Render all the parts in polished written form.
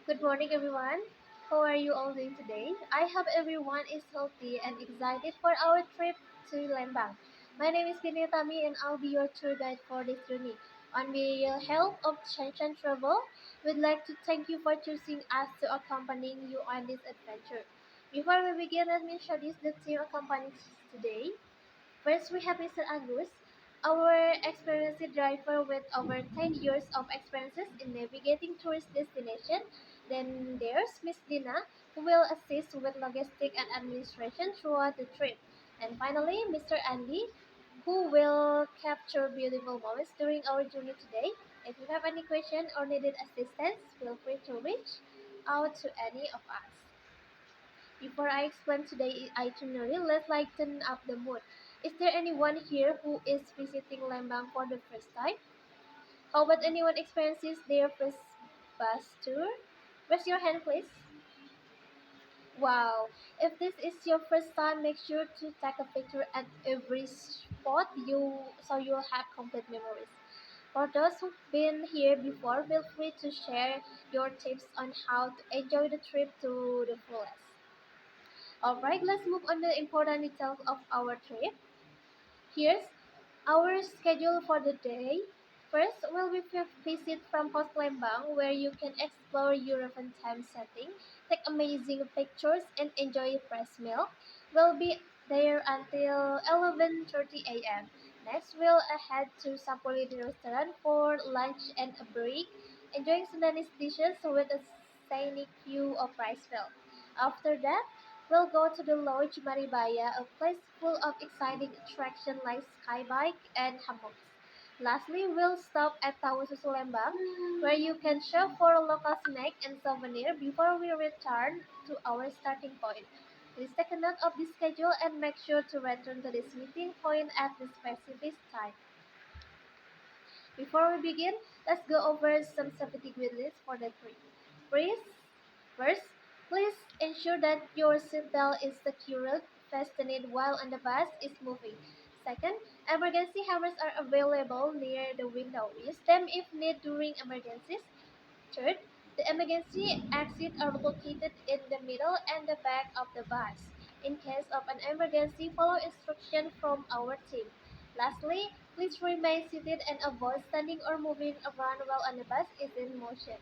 Good morning, everyone. How are you all doing today? I hope everyone is healthy and excited for our trip to Lembang. My name is Tami and I'll be your tour guide for this journey. On behalf of Shanshan Travel, we'd like to thank you for choosing us to accompany you on this adventure. Before we begin, let me introduce the team accompanying us today. First, we have Mr. Agus, our experienced driver with over 10 years of experiences in navigating tourist destinations. Then there's Miss Dina, who will assist with logistics and administration throughout the trip. And finally, Mr. Andy, who will capture beautiful moments during our journey today. If you have any question or needed assistance, feel free to reach out to any of us. Before I explain today's itinerary, let's lighten up the mood. Is there anyone here who is visiting Lembang for the first time? How about anyone experiences their first bus tour? Raise your hand, please. Wow! If this is your first time, make sure to take a picture at every spot so you'll have complete memories. For those who've been here before, feel free to share your tips on how to enjoy the trip to the fullest. Alright, let's move on to the important details of our trip. Here's our schedule for the day. First, we'll be visit from Post Lembang, where you can explore European time setting, take amazing pictures, and enjoy a fresh meal. We'll be there until 11:30 a.m. Next, we'll head to Sapolidi restaurant for lunch and a break, enjoying Sudanese dishes with a scenic view of Riceville. After that, we'll go to the Lodge Maribaya, a place full of exciting attractions like skybike and hammocks. Lastly, we'll stop at Tawu Susu Lembang, where you can shop for a local snack and souvenir before we return to our starting point. Please take a note of this schedule and make sure to return to this meeting point at the specific time. Before we begin, let's go over some safety guidelines for the trip. Please, First, please ensure that your seatbelt is secured, fastened while on the bus is moving. Second, emergency hammers are available near the window. Use them if needed during emergencies. Third, the emergency exits are located in the middle and the back of the bus. In case of an emergency, follow instructions from our team. Lastly, please remain seated and avoid standing or moving around while on the bus is in motion.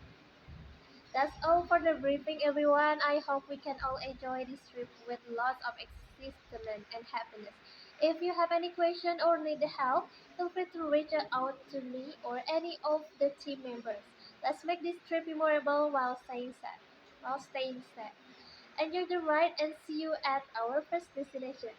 That's all for the briefing, everyone. I hope we can all enjoy this trip with lots of excitement and happiness. If you have any question or need help, feel free to reach out to me or any of the team members. Let's make this trip memorable while staying safe. Enjoy the ride and see you at our first destination.